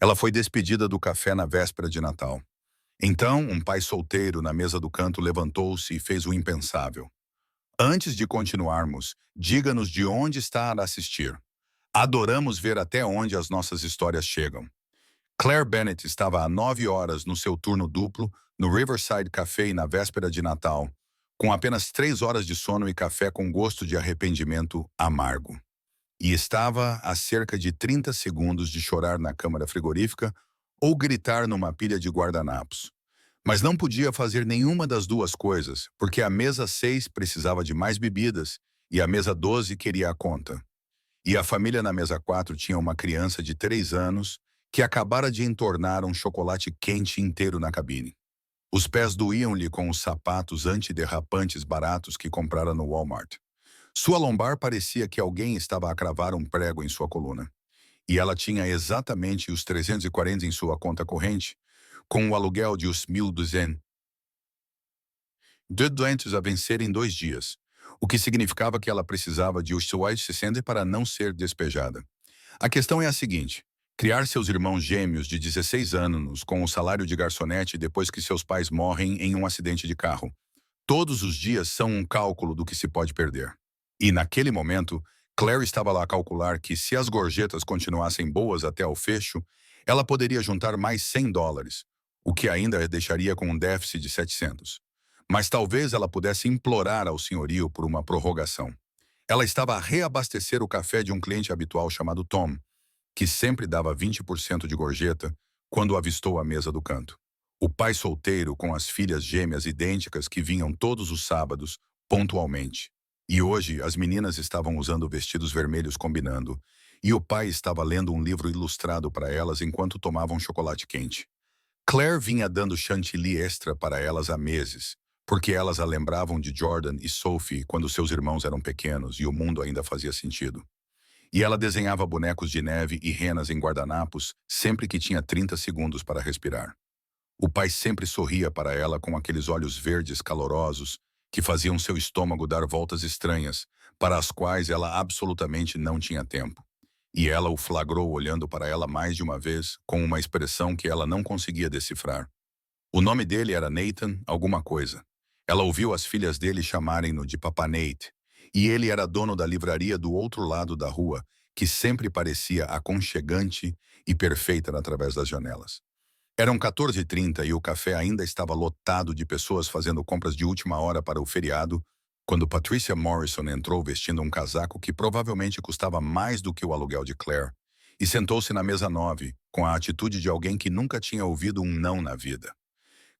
Ela foi despedida do café na véspera de Natal. Então, um pai solteiro na mesa do canto levantou-se e fez o impensável. Antes de continuarmos, diga-nos de onde está a assistir. Adoramos ver até onde as nossas histórias chegam. Claire Bennett estava há 9 horas no seu turno duplo no Riverside Café na véspera de Natal, com apenas 3 horas de sono e café com gosto de arrependimento amargo. E estava a cerca de 30 segundos de chorar na câmara frigorífica ou gritar numa pilha de guardanapos. Mas não podia fazer nenhuma das duas coisas, porque a mesa 6 precisava de mais bebidas e a mesa 12 queria a conta. E a família na mesa 4 tinha uma criança de 3 anos que acabara de entornar um chocolate quente inteiro na cabine. Os pés doíam-lhe com os sapatos antiderrapantes baratos que comprara no Walmart. Sua lombar parecia que alguém estava a cravar um prego em sua coluna. E ela tinha exatamente os 340 em sua conta corrente, com o aluguel de os 1.200 a vencer em 2 dias, o que significava que ela precisava de os 60 para não ser despejada. A questão é a seguinte: criar seus irmãos gêmeos de 16 anos com o salário de garçonete depois que seus pais morrem em um acidente de carro. Todos os dias são um cálculo do que se pode perder. E naquele momento, Claire estava lá a calcular que se as gorjetas continuassem boas até ao fecho, ela poderia juntar mais US$ 100, o que ainda a deixaria com um déficit de 700. Mas talvez ela pudesse implorar ao senhorio por uma prorrogação. Ela estava a reabastecer o café de um cliente habitual chamado Tom, que sempre dava 20% de gorjeta quando avistou a mesa do canto. O pai solteiro com as filhas gêmeas idênticas que vinham todos os sábados, pontualmente. E hoje as meninas estavam usando vestidos vermelhos combinando, e o pai estava lendo um livro ilustrado para elas enquanto tomavam chocolate quente. Claire vinha dando chantilly extra para elas há meses, porque elas a lembravam de Jordan e Sophie quando seus irmãos eram pequenos e o mundo ainda fazia sentido. E ela desenhava bonecos de neve e renas em guardanapos sempre que tinha 30 segundos para respirar. O pai sempre sorria para ela com aqueles olhos verdes calorosos que faziam seu estômago dar voltas estranhas, para as quais ela absolutamente não tinha tempo. E ela o flagrou olhando para ela mais de uma vez, com uma expressão que ela não conseguia decifrar. O nome dele era Nathan alguma coisa. Ela ouviu as filhas dele chamarem-no de Papa Nate, e ele era dono da livraria do outro lado da rua, que sempre parecia aconchegante e perfeita através das janelas. Eram 14h30 e o café ainda estava lotado de pessoas fazendo compras de última hora para o feriado, quando Patricia Morrison entrou vestindo um casaco que provavelmente custava mais do que o aluguel de Claire, e sentou-se na mesa 9, com a atitude de alguém que nunca tinha ouvido um não na vida.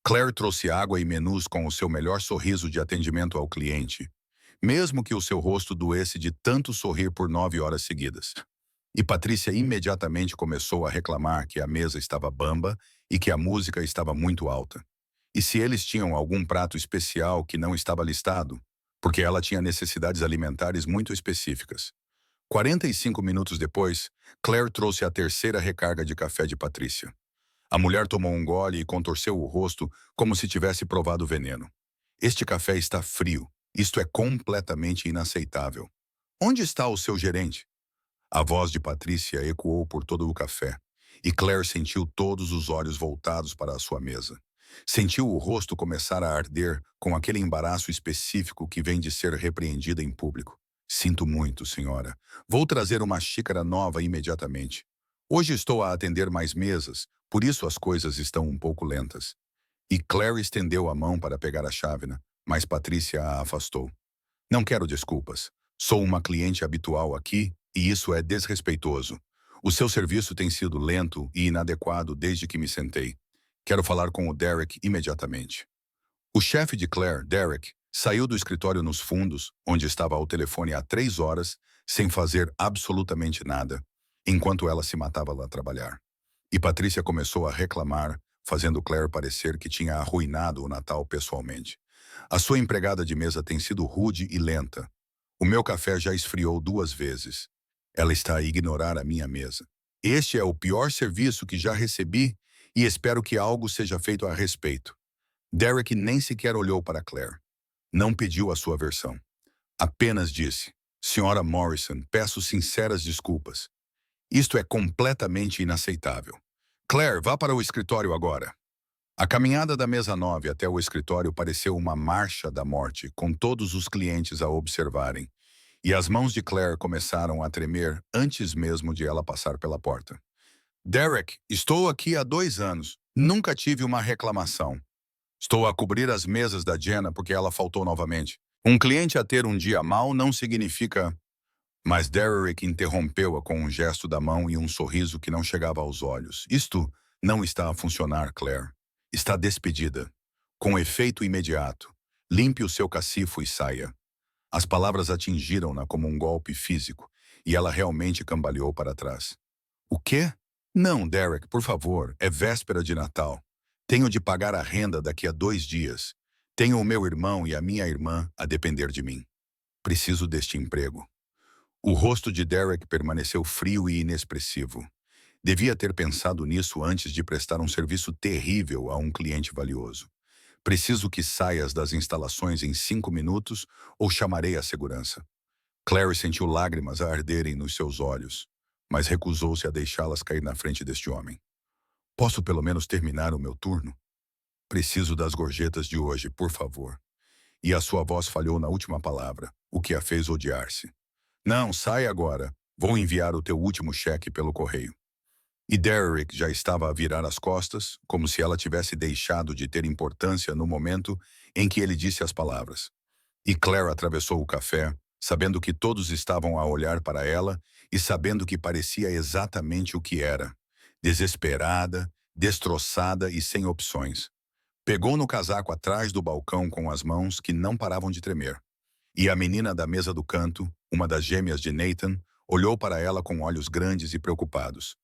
Claire trouxe água e menus com o seu melhor sorriso de atendimento ao cliente, mesmo que o seu rosto doesse de tanto sorrir por 9 horas seguidas. E Patrícia imediatamente começou a reclamar que a mesa estava bamba e que a música estava muito alta. E se eles tinham algum prato especial que não estava listado, porque ela tinha necessidades alimentares muito específicas. 45 minutos depois, Claire trouxe a terceira recarga de café de Patrícia. A mulher tomou um gole e contorceu o rosto como se tivesse provado veneno. Este café está frio. Isto é completamente inaceitável. Onde está o seu gerente? A voz de Patrícia ecoou por todo o café, e Claire sentiu todos os olhos voltados para a sua mesa. Sentiu o rosto começar a arder com aquele embaraço específico que vem de ser repreendida em público. Sinto muito, senhora. Vou trazer uma xícara nova imediatamente. Hoje estou a atender mais mesas, por isso as coisas estão um pouco lentas. E Claire estendeu a mão para pegar a chávena, mas Patrícia a afastou. Não quero desculpas. Sou uma cliente habitual aqui e isso é desrespeitoso. O seu serviço tem sido lento e inadequado desde que me sentei. Quero falar com o Derek imediatamente. O chefe de Claire, Derek, saiu do escritório nos fundos, onde estava ao telefone há 3 horas, sem fazer absolutamente nada, enquanto ela se matava lá a trabalhar. E Patrícia começou a reclamar, fazendo Claire parecer que tinha arruinado o Natal pessoalmente. A sua empregada de mesa tem sido rude e lenta. O meu café já esfriou 2 vezes. Ela está a ignorar a minha mesa. Este é o pior serviço que já recebi e espero que algo seja feito a respeito. Derek nem sequer olhou para Claire. Não pediu a sua versão. Apenas disse: Senhora Morrison, peço sinceras desculpas. Isto é completamente inaceitável. Claire, vá para o escritório agora. A caminhada da mesa 9 até o escritório pareceu uma marcha da morte, com todos os clientes a observarem. E as mãos de Claire começaram a tremer antes mesmo de ela passar pela porta. Derek, estou aqui há 2 anos. Nunca tive uma reclamação. Estou a cobrir as mesas da Jenna porque ela faltou novamente. Um cliente a ter um dia mau não significa... Mas Derek interrompeu-a com um gesto da mão e um sorriso que não chegava aos olhos. Isto não está a funcionar, Claire. Está despedida. Com efeito imediato. Limpe o seu cacifo e saia. As palavras atingiram-na como um golpe físico, e ela realmente cambaleou para trás. O quê? Não, Derek, por favor, é véspera de Natal. Tenho de pagar a renda daqui a 2 dias. Tenho o meu irmão e a minha irmã a depender de mim. Preciso deste emprego. O rosto de Derek permaneceu frio e inexpressivo. Devia ter pensado nisso antes de prestar um serviço terrível a um cliente valioso. Preciso que saias das instalações em 5 minutos ou chamarei a segurança. Clary sentiu lágrimas a arderem nos seus olhos, mas recusou-se a deixá-las cair na frente deste homem. Posso pelo menos terminar o meu turno? Preciso das gorjetas de hoje, por favor. E a sua voz falhou na última palavra, o que a fez odiar-se. Não, sai agora. Vou enviar o teu último cheque pelo correio. E Derek já estava a virar as costas, como se ela tivesse deixado de ter importância no momento em que ele disse as palavras. E Claire atravessou o café, sabendo que todos estavam a olhar para ela e sabendo que parecia exatamente o que era. Desesperada, destroçada e sem opções. Pegou no casaco atrás do balcão com as mãos que não paravam de tremer. E a menina da mesa do canto, uma das gêmeas de Nathan, olhou para ela com olhos grandes e preocupados.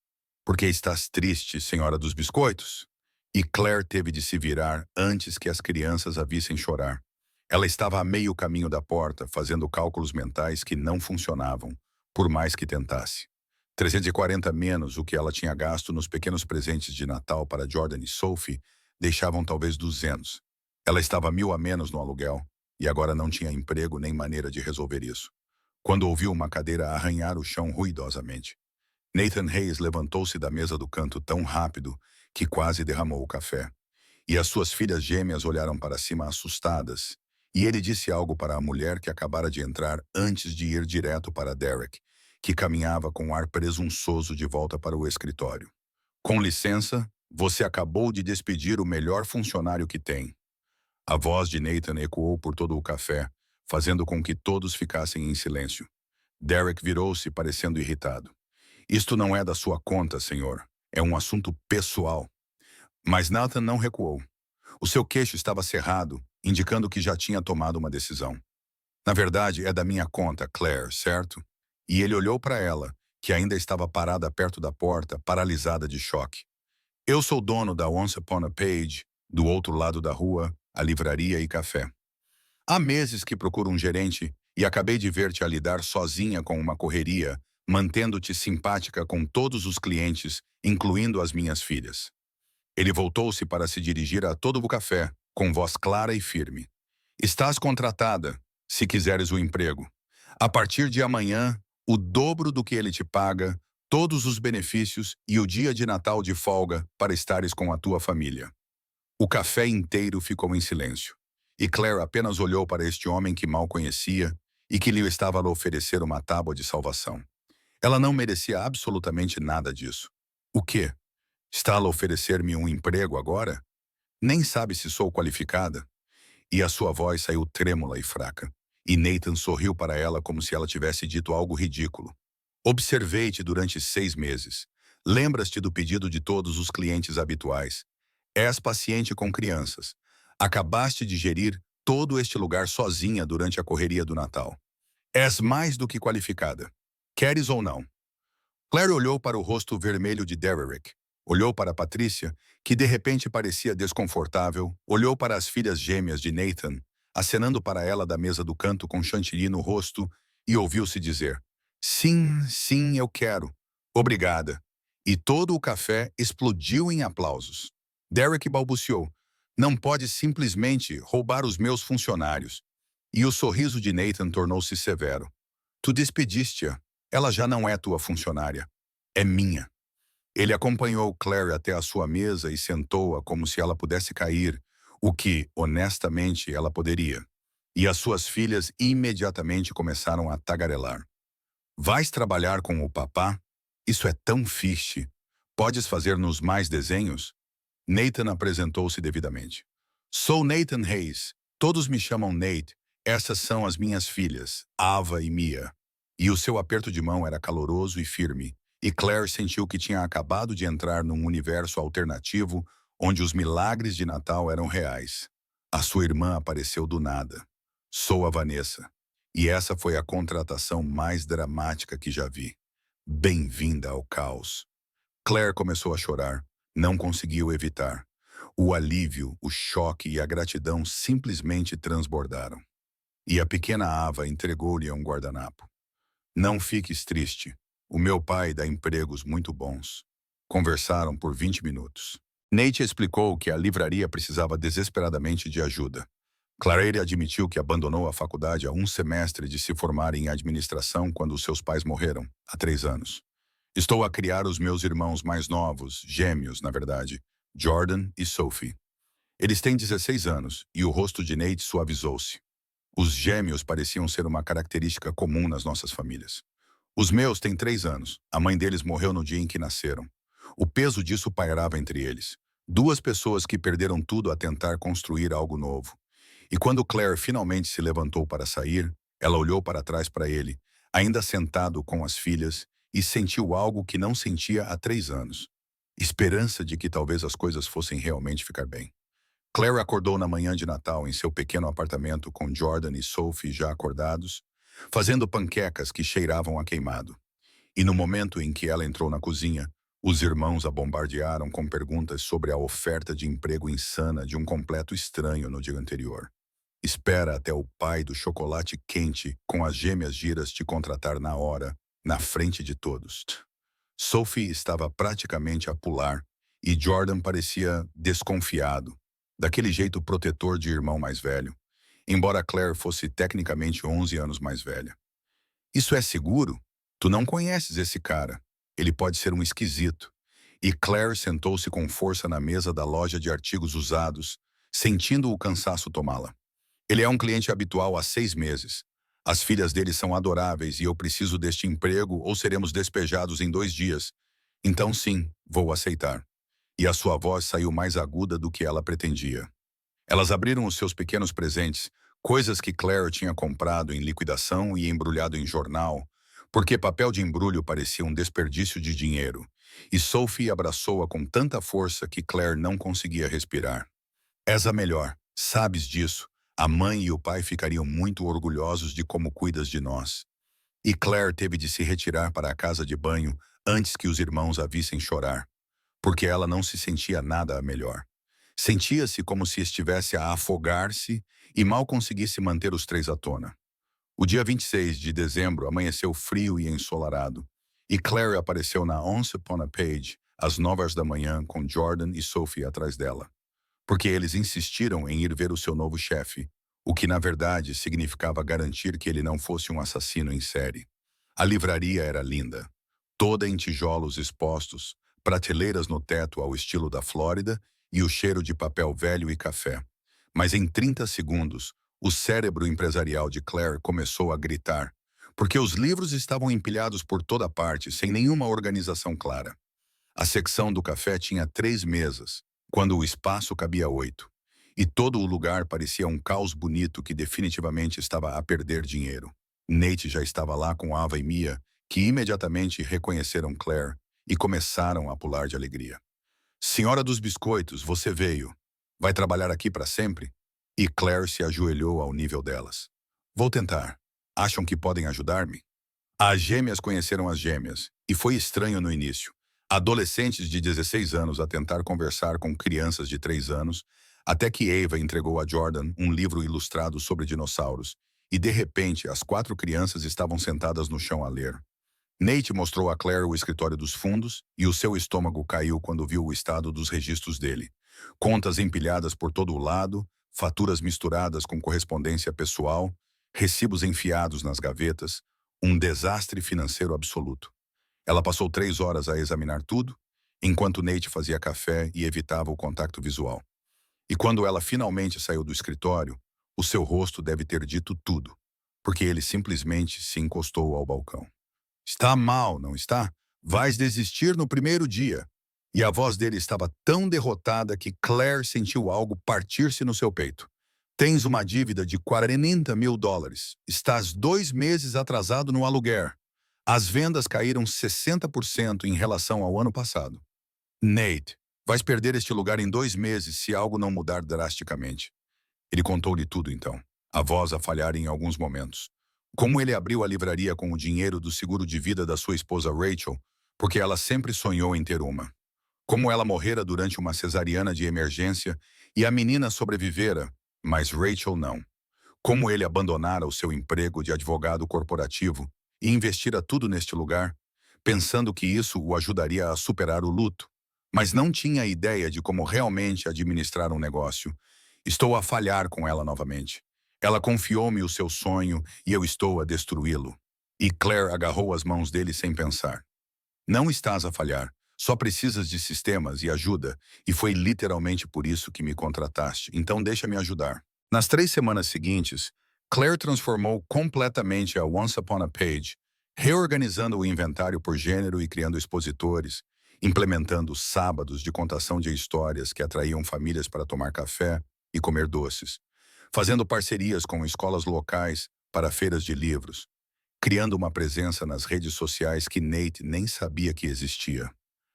Por que estás triste, senhora dos biscoitos? E Claire teve de se virar antes que as crianças a vissem chorar. Ela estava a meio caminho da porta, fazendo cálculos mentais que não funcionavam, por mais que tentasse. 340 menos o que ela tinha gasto nos pequenos presentes de Natal para Jordan e Sophie deixavam talvez 200. Ela estava 1.000 a menos no aluguel, e agora não tinha emprego nem maneira de resolver isso. Quando ouviu uma cadeira arranhar o chão ruidosamente. Nathan Hayes levantou-se da mesa do canto tão rápido que quase derramou o café. E as suas filhas gêmeas olharam para cima assustadas, e ele disse algo para a mulher que acabara de entrar antes de ir direto para Derek, que caminhava com um ar presunçoso de volta para o escritório. Com licença, você acabou de despedir o melhor funcionário que tem. A voz de Nathan ecoou por todo o café, fazendo com que todos ficassem em silêncio. Derek virou-se, parecendo irritado. Isto não é da sua conta, senhor. É um assunto pessoal. Mas Nathan não recuou. O seu queixo estava cerrado, indicando que já tinha tomado uma decisão. Na verdade, é da minha conta, Claire, certo? E ele olhou para ela, que ainda estava parada perto da porta, paralisada de choque. Eu sou dono da Once Upon a Page, do outro lado da rua, a livraria e café. Há meses que procuro um gerente e acabei de ver-te a lidar sozinha com uma correria, mantendo-te simpática com todos os clientes, incluindo as minhas filhas. Ele voltou-se para se dirigir a todo o café, com voz clara e firme. Estás contratada, se quiseres o emprego. A partir de amanhã, o dobro do que ele te paga, todos os benefícios e o dia de Natal de folga para estares com a tua família. O café inteiro ficou em silêncio, e Claire apenas olhou para este homem que mal conhecia e que lhe estava a oferecer uma tábua de salvação. Ela não merecia absolutamente nada disso. O quê? Está a oferecer-me um emprego agora? Nem sabe se sou qualificada? E a sua voz saiu trêmula e fraca, e Nathan sorriu para ela como se ela tivesse dito algo ridículo. Observei-te durante 6 meses. Lembras-te do pedido de todos os clientes habituais. És paciente com crianças. Acabaste de gerir todo este lugar sozinha durante a correria do Natal. És mais do que qualificada. Queres ou não? Claire olhou para o rosto vermelho de Derek. Olhou para Patrícia, que de repente parecia desconfortável. Olhou para as filhas gêmeas de Nathan, acenando para ela da mesa do canto com chantilly no rosto, e ouviu-se dizer: sim, sim, eu quero. Obrigada. E todo o café explodiu em aplausos. Derek balbuciou: não pode simplesmente roubar os meus funcionários. E o sorriso de Nathan tornou-se severo. Tu despediste-a. Ela já não é tua funcionária. É minha. Ele acompanhou Claire até a sua mesa e sentou-a como se ela pudesse cair, o que, honestamente, ela poderia. E as suas filhas imediatamente começaram a tagarelar. Vais trabalhar com o papá? Isso é tão fixe. Podes fazer-nos mais desenhos? Nathan apresentou-se devidamente. Sou Nathan Hayes. Todos me chamam Nate. Essas são as minhas filhas, Ava e Mia. E o seu aperto de mão era caloroso e firme, e Claire sentiu que tinha acabado de entrar num universo alternativo onde os milagres de Natal eram reais. A sua irmã apareceu do nada. Sou a Vanessa. E essa foi a contratação mais dramática que já vi. Bem-vinda ao caos. Claire começou a chorar. Não conseguiu evitar. O alívio, o choque e a gratidão simplesmente transbordaram. E a pequena Ava entregou-lhe um guardanapo. Não fiques triste. O meu pai dá empregos muito bons. Conversaram por 20 minutos. Nate explicou que a livraria precisava desesperadamente de ajuda. Claire admitiu que abandonou a faculdade a um semestre de se formar em administração quando seus pais morreram, há 3 anos. Estou a criar os meus irmãos mais novos, gêmeos, na verdade, Jordan e Sophie. Eles têm 16 anos e o rosto de Nate suavizou-se. Os gêmeos pareciam ser uma característica comum nas nossas famílias. Os meus têm 3 anos. A mãe deles morreu no dia em que nasceram. O peso disso pairava entre eles. 2 pessoas que perderam tudo a tentar construir algo novo. E quando Claire finalmente se levantou para sair, ela olhou para trás para ele, ainda sentado com as filhas, e sentiu algo que não sentia há 3 anos. Esperança de que talvez as coisas fossem realmente ficar bem. Claire acordou na manhã de Natal em seu pequeno apartamento com Jordan e Sophie já acordados, fazendo panquecas que cheiravam a queimado. E no momento em que ela entrou na cozinha, os irmãos a bombardearam com perguntas sobre a oferta de emprego insana de um completo estranho no dia anterior. Espera até o pai do chocolate quente com as gêmeas giras te contratar na hora, na frente de todos. Sophie estava praticamente a pular e Jordan parecia desconfiado, daquele jeito protetor de irmão mais velho, embora Claire fosse tecnicamente 11 anos mais velha. Isso é seguro? Tu não conheces esse cara. Ele pode ser um esquisito. E Claire sentou-se com força na mesa da loja de artigos usados, sentindo o cansaço tomá-la. Ele é um cliente habitual há 6 meses. As filhas dele são adoráveis e eu preciso deste emprego ou seremos despejados em 2 dias. Então sim, vou aceitar. E a sua voz saiu mais aguda do que ela pretendia. Elas abriram os seus pequenos presentes, coisas que Claire tinha comprado em liquidação e embrulhado em jornal, porque papel de embrulho parecia um desperdício de dinheiro, e Sophie abraçou-a com tanta força que Claire não conseguia respirar. És a melhor, sabes disso. A mãe e o pai ficariam muito orgulhosos de como cuidas de nós. E Claire teve de se retirar para a casa de banho antes que os irmãos a vissem chorar, porque ela não se sentia nada melhor. Sentia-se como se estivesse a afogar-se e mal conseguisse manter os 3 à tona. O dia 26 de dezembro amanheceu frio e ensolarado, e Claire apareceu na Once Upon a Page às 9 da manhã com Jordan e Sophie atrás dela, porque eles insistiram em ir ver o seu novo chefe, o que na verdade significava garantir que ele não fosse um assassino em série. A livraria era linda, toda em tijolos expostos, prateleiras no teto ao estilo da Flórida e o cheiro de papel velho e café. Mas em 30 segundos, o cérebro empresarial de Claire começou a gritar, porque os livros estavam empilhados por toda parte, sem nenhuma organização clara. A secção do café tinha 3 mesas, quando o espaço cabia 8. E todo o lugar parecia um caos bonito que definitivamente estava a perder dinheiro. Nate já estava lá com Ava e Mia, que imediatamente reconheceram Claire e começaram a pular de alegria. Senhora dos biscoitos, você veio. Vai trabalhar aqui para sempre? E Claire se ajoelhou ao nível delas. Vou tentar. Acham que podem ajudar-me? As gêmeas conheceram as gêmeas, e foi estranho no início. Adolescentes de 16 anos a tentar conversar com crianças de 3 anos, até que Ava entregou a Jordan um livro ilustrado sobre dinossauros, e de repente as 4 crianças estavam sentadas no chão a ler. Nate mostrou a Claire o escritório dos fundos e o seu estômago caiu quando viu o estado dos registros dele. Contas empilhadas por todo o lado, faturas misturadas com correspondência pessoal, recibos enfiados nas gavetas, um desastre financeiro absoluto. Ela passou 3 horas a examinar tudo enquanto Nate fazia café e evitava o contato visual. E quando ela finalmente saiu do escritório, o seu rosto deve ter dito tudo, porque ele simplesmente se encostou ao balcão. Está mal, não está? Vais desistir no primeiro dia. E a voz dele estava tão derrotada que Claire sentiu algo partir-se no seu peito. Tens uma dívida de US$ 40 mil. Estás 2 meses atrasado no aluguer. As vendas caíram 60% em relação ao ano passado. Nate, vais perder este lugar em 2 meses se algo não mudar drasticamente. Ele contou-lhe tudo então, a voz a falhar em alguns momentos. Como ele abriu a livraria com o dinheiro do seguro de vida da sua esposa Rachel, porque ela sempre sonhou em ter uma. Como ela morrera durante uma cesariana de emergência e a menina sobrevivera, mas Rachel não. Como ele abandonara o seu emprego de advogado corporativo e investira tudo neste lugar, pensando que isso o ajudaria a superar o luto, mas não tinha ideia de como realmente administrar um negócio. Estou a falhar com ela novamente. Ela confiou-me o seu sonho e eu estou a destruí-lo. E Claire agarrou as mãos dele sem pensar. Não estás a falhar. Só precisas de sistemas e ajuda, e foi literalmente por isso que me contrataste, então deixa-me ajudar. Nas 3 semanas seguintes, Claire transformou completamente a Once Upon a Page, reorganizando o inventário por gênero e criando expositores, implementando sábados de contação de histórias que atraíam famílias para tomar café e comer doces, fazendo parcerias com escolas locais para feiras de livros, criando uma presença nas redes sociais que Nate nem sabia que existia.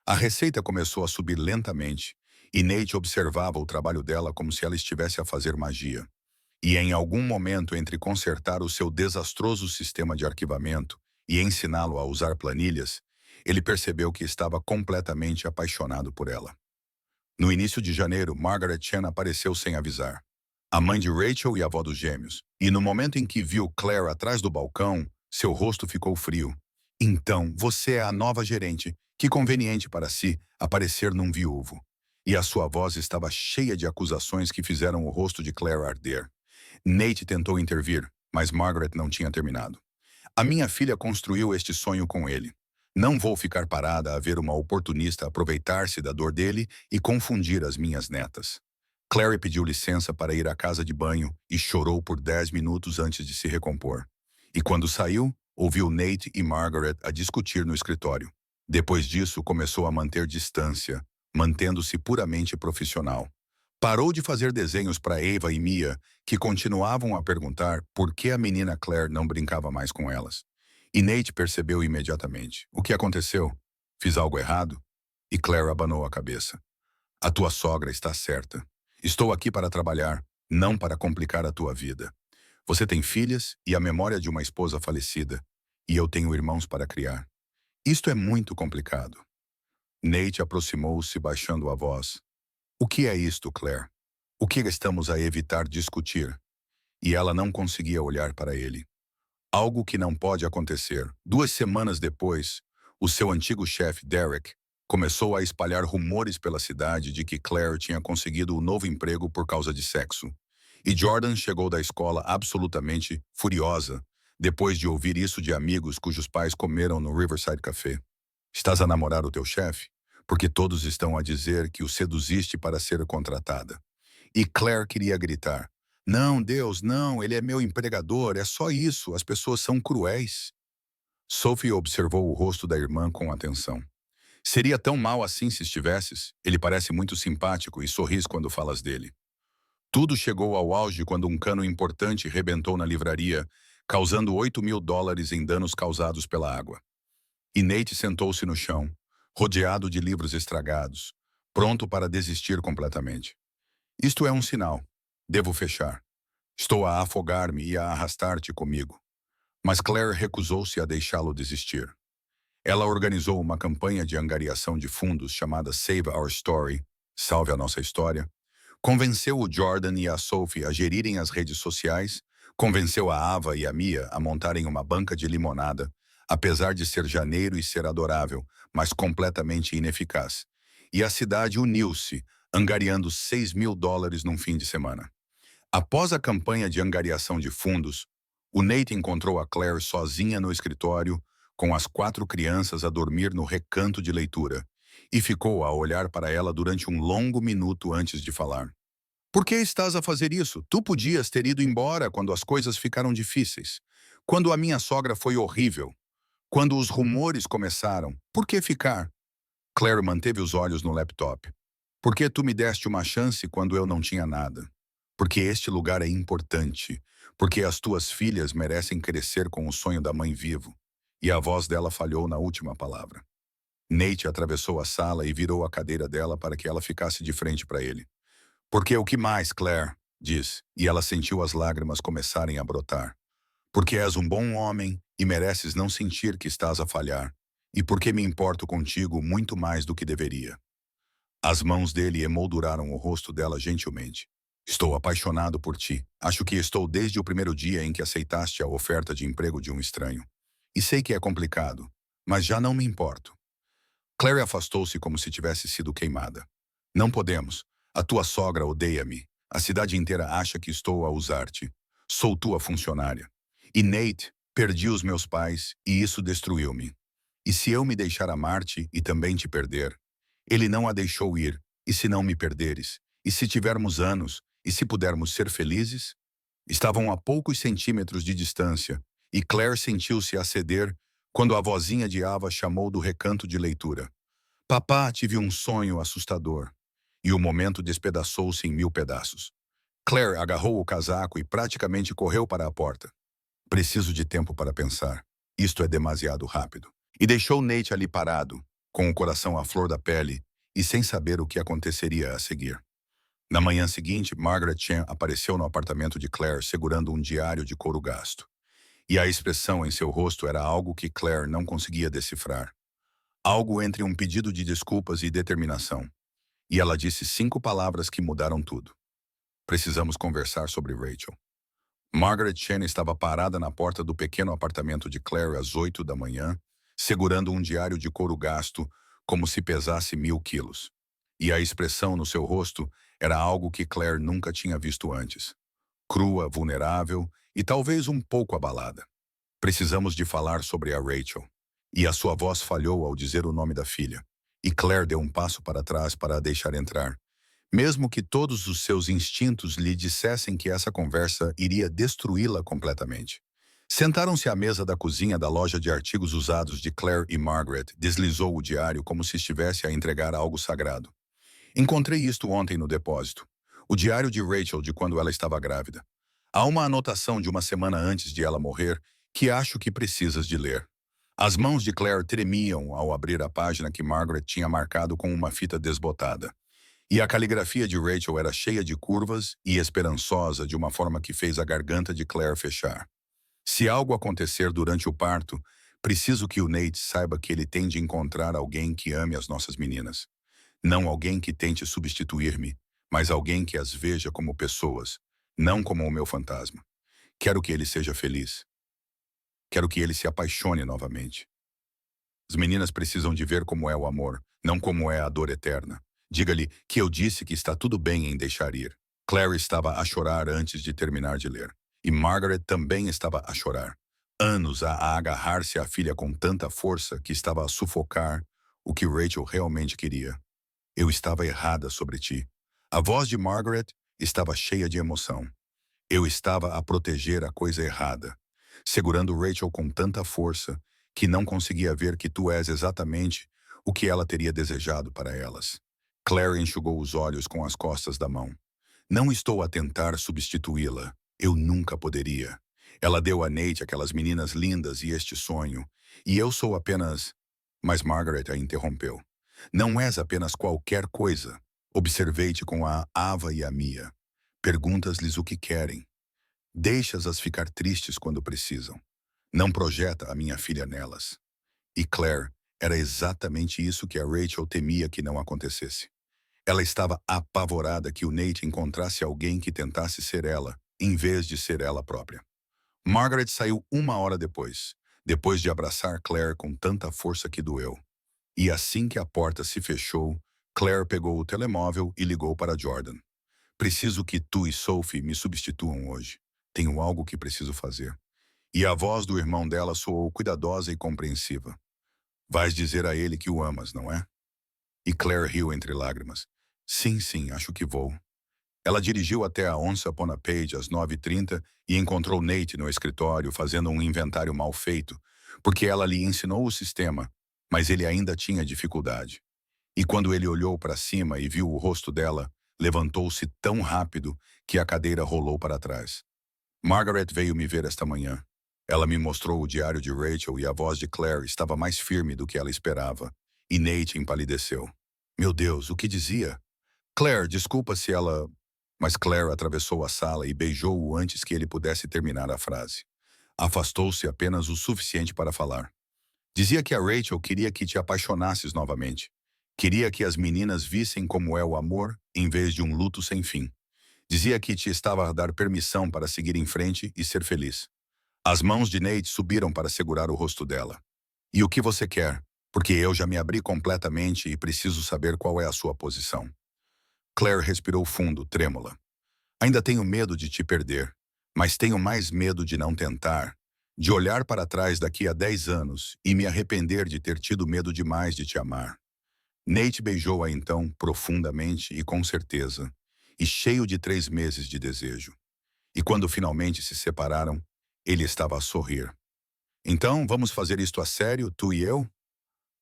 A receita começou a subir lentamente, e Nate observava o trabalho dela como se ela estivesse a fazer magia. E em algum momento entre consertar o seu desastroso sistema de arquivamento e ensiná-lo a usar planilhas, ele percebeu que estava completamente apaixonado por ela. No início de janeiro, Margaret Chan apareceu sem avisar. A mãe de Rachel e a avó dos gêmeos. E no momento em que viu Claire atrás do balcão, seu rosto ficou frio. Então, você é a nova gerente. Que conveniente para si aparecer num viúvo. E a sua voz estava cheia de acusações que fizeram o rosto de Claire arder. Nate tentou intervir, mas Margaret não tinha terminado. A minha filha construiu este sonho com ele. Não vou ficar parada a ver uma oportunista aproveitar-se da dor dele e confundir as minhas netas. Claire pediu licença para ir à casa de banho e chorou por 10 minutos antes de se recompor. E quando saiu, ouviu Nate e Margaret a discutir no escritório. Depois disso, começou a manter distância, mantendo-se puramente profissional. Parou de fazer desenhos para Eva e Mia, que continuavam a perguntar por que a menina Claire não brincava mais com elas. E Nate percebeu imediatamente. O que aconteceu? Fiz algo errado? E Claire abanou a cabeça. A tua sogra está certa. Estou aqui para trabalhar, não para complicar a tua vida. Você tem filhas e a memória de uma esposa falecida, e eu tenho irmãos para criar. Isto é muito complicado. Nate aproximou-se baixando a voz. O que é isto, Claire? O que estamos a evitar discutir? E ela não conseguia olhar para ele. Algo que não pode acontecer. 2 semanas depois, o seu antigo chefe, Derek, começou a espalhar rumores pela cidade de que Claire tinha conseguido um novo emprego por causa de sexo. E Jordan chegou da escola absolutamente furiosa, depois de ouvir isso de amigos cujos pais comeram no Riverside Café. Estás a namorar o teu chefe? Porque todos estão a dizer que o seduziste para ser contratada. E Claire queria gritar. Não, Deus, não, ele é meu empregador, é só isso, as pessoas são cruéis. Sophie observou o rosto da irmã com atenção. Seria tão mal assim se estivesses? Ele parece muito simpático e sorris quando falas dele. Tudo chegou ao auge quando um cano importante rebentou na livraria, causando US$ 8.000 em danos causados pela água. E Nate sentou-se no chão, rodeado de livros estragados, pronto para desistir completamente. Isto é um sinal. Devo fechar. Estou a afogar-me e a arrastar-te comigo. Mas Claire recusou-se a deixá-lo desistir. Ela organizou uma campanha de angariação de fundos chamada Save Our Story, Salve a Nossa História, convenceu o Jordan e a Sophie a gerirem as redes sociais, convenceu a Ava e a Mia a montarem uma banca de limonada, apesar de ser janeiro e ser adorável, mas completamente ineficaz. E a cidade uniu-se, angariando US$ 6.000 num fim de semana. Após a campanha de angariação de fundos, o Nate encontrou a Claire sozinha no escritório, com as 4 crianças a dormir no recanto de leitura, e ficou a olhar para ela durante um longo minuto antes de falar. Por que estás a fazer isso? Tu podias ter ido embora quando as coisas ficaram difíceis. Quando a minha sogra foi horrível. Quando os rumores começaram. Por que ficar? Claire manteve os olhos no laptop. Por que tu me deste uma chance quando eu não tinha nada? Porque este lugar é importante. Porque as tuas filhas merecem crescer com o sonho da mãe vivo. E a voz dela falhou na última palavra. Nate atravessou a sala e virou a cadeira dela para que ela ficasse de frente para ele. Porque o que mais, Claire? Diz, e ela sentiu as lágrimas começarem a brotar. Porque és um bom homem e mereces não sentir que estás a falhar. E porque me importo contigo muito mais do que deveria. As mãos dele emolduraram o rosto dela gentilmente. Estou apaixonado por ti. Acho que estou desde o primeiro dia em que aceitaste a oferta de emprego de um estranho. E sei que é complicado, mas já não me importo. Claire afastou-se como se tivesse sido queimada. Não podemos. A tua sogra odeia-me. A cidade inteira acha que estou a usar-te. Sou tua funcionária. E Nate, perdi os meus pais e isso destruiu-me. E se eu me deixar amar-te e também te perder? Ele não a deixou ir. E se não me perderes? E se tivermos anos? E se pudermos ser felizes? Estavam a poucos centímetros de distância, e Claire sentiu-se a ceder quando a vozinha de Ava chamou do recanto de leitura. Papá, tive um sonho assustador. E o momento despedaçou-se em 1000 pedaços. Claire agarrou o casaco e praticamente correu para a porta. Preciso de tempo para pensar. Isto é demasiado rápido. E deixou Nate ali parado, com o coração à flor da pele e sem saber o que aconteceria a seguir. Na manhã seguinte, Margaret Chan apareceu no apartamento de Claire segurando um diário de couro gasto. E a expressão em seu rosto era algo que Claire não conseguia decifrar. Algo entre um pedido de desculpas e determinação. E ela disse 5 palavras que mudaram tudo. Precisamos conversar sobre Rachel. Margaret Chan estava parada na porta do pequeno apartamento de Claire às 8 da manhã, segurando um diário de couro gasto como se pesasse 1000 quilos. E a expressão no seu rosto era algo que Claire nunca tinha visto antes. Crua, vulnerável e talvez um pouco abalada. Precisamos de falar sobre a Rachel. E a sua voz falhou ao dizer o nome da filha. E Claire deu um passo para trás para a deixar entrar. Mesmo que todos os seus instintos lhe dissessem que essa conversa iria destruí-la completamente. Sentaram-se à mesa da cozinha da loja de artigos usados de Claire e Margaret deslizou o diário como se estivesse a entregar algo sagrado. Encontrei isto ontem no depósito. O diário de Rachel de quando ela estava grávida. Há uma anotação de uma semana antes de ela morrer que acho que precisas de ler. As mãos de Claire tremiam ao abrir a página que Margaret tinha marcado com uma fita desbotada. E a caligrafia de Rachel era cheia de curvas e esperançosa de uma forma que fez a garganta de Claire fechar. Se algo acontecer durante o parto, preciso que o Nate saiba que ele tem de encontrar alguém que ame as nossas meninas. Não alguém que tente substituir-me, mas alguém que as veja como pessoas, não como o meu fantasma. Quero que ele seja feliz. Quero que ele se apaixone novamente. As meninas precisam de ver como é o amor, não como é a dor eterna. Diga-lhe que eu disse que está tudo bem em deixar ir. Claire estava a chorar antes de terminar de ler. E Margaret também estava a chorar. Anos a agarrar-se à filha com tanta força que estava a sufocar o que Rachel realmente queria. Eu estava errada sobre ti. A voz de Margaret estava cheia de emoção. Eu estava a proteger a coisa errada, segurando Rachel com tanta força que não conseguia ver que tu és exatamente o que ela teria desejado para elas. Claire enxugou os olhos com as costas da mão. Não estou a tentar substituí-la. Eu nunca poderia. Ela deu a Nate aquelas meninas lindas e este sonho. E eu sou apenas... Mas Margaret a interrompeu. Não és apenas qualquer coisa. Observei-te com a Ava e a Mia. Perguntas-lhes o que querem. Deixas-as ficar tristes quando precisam. Não projeta a minha filha nelas. E Claire, era exatamente isso que a Rachel temia que não acontecesse. Ela estava apavorada que o Nate encontrasse alguém que tentasse ser ela, em vez de ser ela própria. Margaret saiu 1 hora depois de abraçar Claire com tanta força que doeu. E assim que a porta se fechou, Claire pegou o telemóvel e ligou para Jordan. Preciso que tu e Sophie me substituam hoje. Tenho algo que preciso fazer. E a voz do irmão dela soou cuidadosa e compreensiva. Vais dizer a ele que o amas, não é? E Claire riu entre lágrimas. Sim, sim, acho que vou. Ela dirigiu até a Once Upon a Page às 9h30 e encontrou Nate no escritório fazendo um inventário mal feito, porque ela lhe ensinou o sistema, mas ele ainda tinha dificuldade. E quando ele olhou para cima e viu o rosto dela, levantou-se tão rápido que a cadeira rolou para trás. Margaret veio me ver esta manhã. Ela me mostrou o diário de Rachel e a voz de Claire estava mais firme do que ela esperava. E Nate empalideceu. Meu Deus, o que dizia? Claire, desculpa se ela... Mas Claire atravessou a sala e beijou-o antes que ele pudesse terminar a frase. Afastou-se apenas o suficiente para falar. Dizia que a Rachel queria que te apaixonasses novamente. Queria que as meninas vissem como é o amor, em vez de um luto sem fim. Dizia que te estava a dar permissão para seguir em frente e ser feliz. As mãos de Nate subiram para segurar o rosto dela. E o que você quer? Porque eu já me abri completamente e preciso saber qual é a sua posição. Claire respirou fundo, trêmula. Ainda tenho medo de te perder, mas tenho mais medo de não tentar, de olhar para trás daqui a 10 anos e me arrepender de ter tido medo demais de te amar. Nate beijou-a então, profundamente e com certeza, e cheio de 3 meses de desejo. E quando finalmente se separaram, ele estava a sorrir. Então, vamos fazer isto a sério, tu e eu?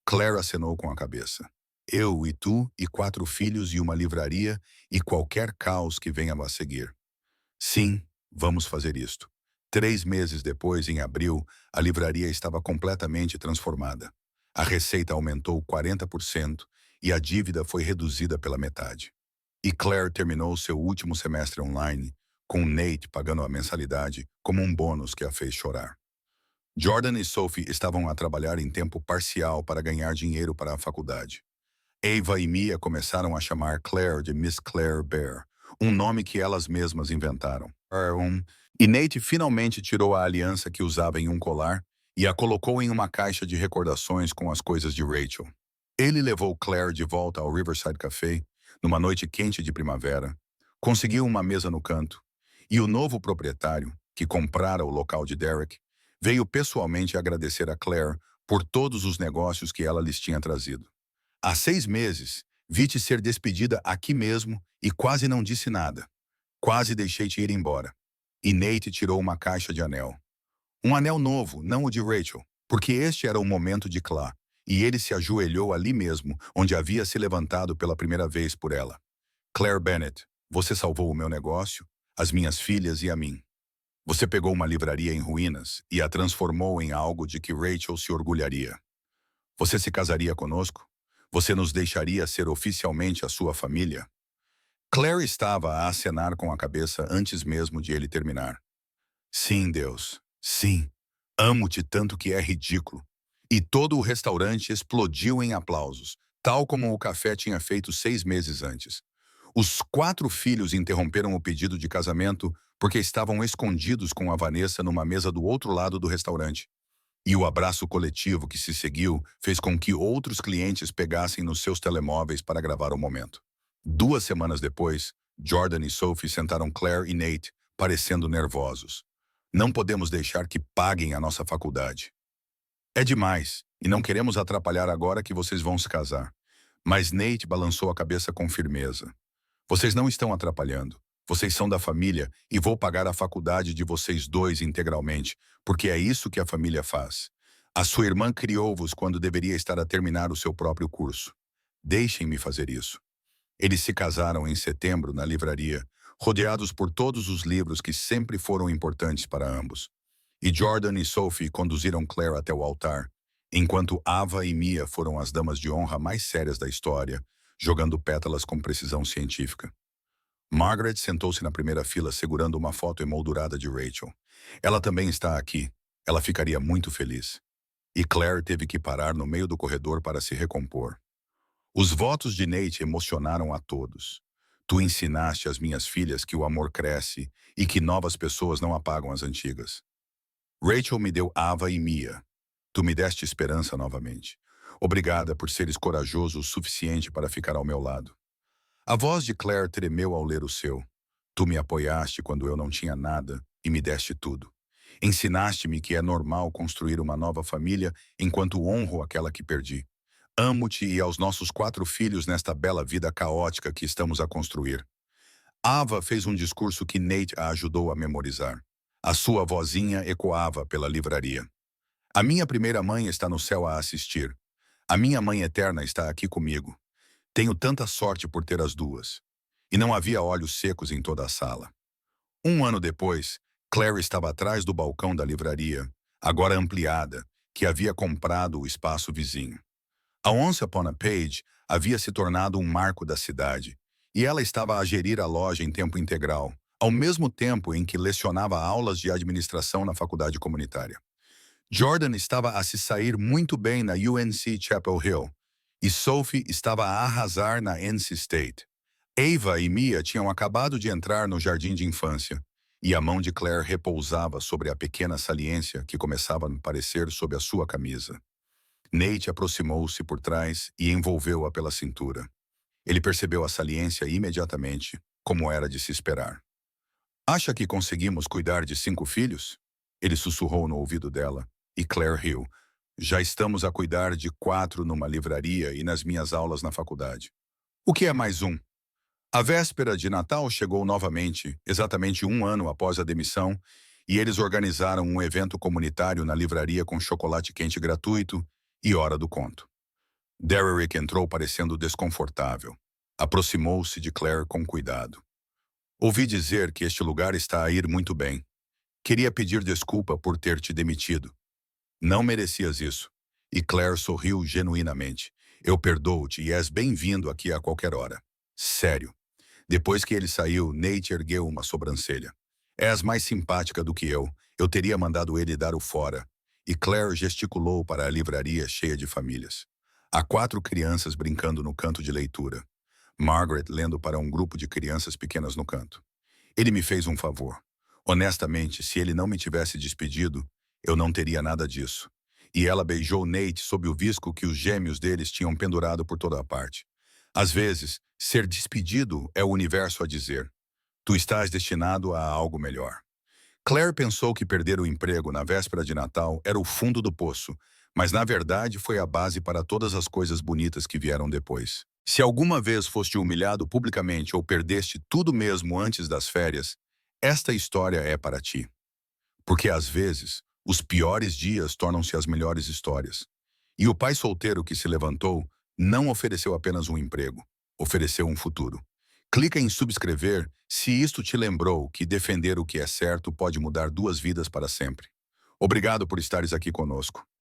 Claire acenou com a cabeça. Eu e tu e 4 filhos e uma livraria e qualquer caos que venha a seguir. Sim, vamos fazer isto. 3 meses depois, em abril, a livraria estava completamente transformada. A receita aumentou 40% e a dívida foi reduzida pela metade. E Claire terminou seu último semestre online, com Nate pagando a mensalidade como um bônus que a fez chorar. Jordan e Sophie estavam a trabalhar em tempo parcial para ganhar dinheiro para a faculdade. Ava e Mia começaram a chamar Claire de Miss Claire Bear, um nome que elas mesmas inventaram. E Nate finalmente tirou a aliança que usava em um colar e a colocou em uma caixa de recordações com as coisas de Rachel. Ele levou Claire de volta ao Riverside Café, numa noite quente de primavera, conseguiu uma mesa no canto, e o novo proprietário, que comprara o local de Derek, veio pessoalmente agradecer a Claire por todos os negócios que ela lhes tinha trazido. Há 6 meses, vi-te ser despedida aqui mesmo e quase não disse nada. Quase deixei-te ir embora. E Nate tirou uma caixa de anel. Um anel novo, não o de Rachel, porque este era o momento de Clá, e ele se ajoelhou ali mesmo, onde havia se levantado pela primeira vez por ela. Claire Bennett, você salvou o meu negócio, as minhas filhas e a mim. Você pegou uma livraria em ruínas e a transformou em algo de que Rachel se orgulharia. Você se casaria conosco? Você nos deixaria ser oficialmente a sua família? Claire estava a acenar com a cabeça antes mesmo de ele terminar. Sim, Deus. Sim. Amo-te tanto que é ridículo. E todo o restaurante explodiu em aplausos, tal como o café tinha feito 6 meses antes. Os 4 filhos interromperam o pedido de casamento porque estavam escondidos com a Vanessa numa mesa do outro lado do restaurante. E o abraço coletivo que se seguiu fez com que outros clientes pegassem nos seus telemóveis para gravar o momento. 2 semanas depois, Jordan e Sophie sentaram Claire e Nate, parecendo nervosos. Não podemos deixar que paguem a nossa faculdade. É demais, e não queremos atrapalhar agora que vocês vão se casar. Mas Nate balançou a cabeça com firmeza. Vocês não estão atrapalhando. Vocês são da família e vou pagar a faculdade de vocês dois integralmente, porque é isso que a família faz. A sua irmã criou-vos quando deveria estar a terminar o seu próprio curso. Deixem-me fazer isso. Eles se casaram em setembro na livraria, rodeados por todos os livros que sempre foram importantes para ambos. E Jordan e Sophie conduziram Claire até o altar, enquanto Ava e Mia foram as damas de honra mais sérias da história, jogando pétalas com precisão científica. Margaret sentou-se na primeira fila segurando uma foto emoldurada de Rachel. Ela também está aqui. Ela ficaria muito feliz. E Claire teve que parar no meio do corredor para se recompor. Os votos de Nate emocionaram a todos. Tu ensinaste às minhas filhas que o amor cresce e que novas pessoas não apagam as antigas. Rachel me deu Ava e Mia. Tu me deste esperança novamente. Obrigada por seres corajoso o suficiente para ficar ao meu lado. A voz de Claire tremeu ao ler o seu. Tu me apoiaste quando eu não tinha nada e me deste tudo. Ensinaste-me que é normal construir uma nova família enquanto honro aquela que perdi. Amo-te e aos nossos 4 filhos nesta bela vida caótica que estamos a construir. Ava fez um discurso que Nate a ajudou a memorizar. A sua vozinha ecoava pela livraria. A minha primeira mãe está no céu a assistir. A minha mãe eterna está aqui comigo. Tenho tanta sorte por ter as duas. E não havia olhos secos em toda a sala. Um ano depois, Claire estava atrás do balcão da livraria, agora ampliada, que havia comprado o espaço vizinho. A Once Upon a Page havia se tornado um marco da cidade, e ela estava a gerir a loja em tempo integral, ao mesmo tempo em que lecionava aulas de administração na faculdade comunitária. Jordan estava a se sair muito bem na UNC Chapel Hill, e Sophie estava a arrasar na NC State. Ava e Mia tinham acabado de entrar no jardim de infância, e a mão de Claire repousava sobre a pequena saliência que começava a aparecer sob a sua camisa. Nate aproximou-se por trás e envolveu-a pela cintura. Ele percebeu a saliência imediatamente, como era de se esperar. Acha que conseguimos cuidar de 5 filhos? Ele sussurrou no ouvido dela, e Claire riu. Já estamos a cuidar de 4 numa livraria e nas minhas aulas na faculdade. O que é mais um? A véspera de Natal chegou novamente, exatamente um ano após a demissão, e eles organizaram um evento comunitário na livraria com chocolate quente gratuito e hora do conto. Derrick entrou parecendo desconfortável. Aproximou-se de Claire com cuidado. Ouvi dizer que este lugar está a ir muito bem. Queria pedir desculpa por ter te demitido. Não merecias isso. E Claire sorriu genuinamente. Eu perdoo-te e és bem-vindo aqui a qualquer hora. Sério. Depois que ele saiu, Nate ergueu uma sobrancelha. És mais simpática do que eu. Eu teria mandado ele dar o fora. E Claire gesticulou para a livraria cheia de famílias. Há 4 crianças brincando no canto de leitura. Margaret lendo para um grupo de crianças pequenas no canto. Ele me fez um favor. Honestamente, se ele não me tivesse despedido, eu não teria nada disso. E ela beijou Nate sob o visco que os gêmeos deles tinham pendurado por toda a parte. Às vezes, ser despedido é o universo a dizer: tu estás destinado a algo melhor. Claire pensou que perder o emprego na véspera de Natal era o fundo do poço, mas na verdade foi a base para todas as coisas bonitas que vieram depois. Se alguma vez foste humilhado publicamente ou perdeste tudo mesmo antes das férias, esta história é para ti. Porque às vezes, os piores dias tornam-se as melhores histórias. E o pai solteiro que se levantou não ofereceu apenas um emprego, ofereceu um futuro. Clica em subscrever se isto te lembrou que defender o que é certo pode mudar 2 vidas para sempre. Obrigado por estares aqui conosco.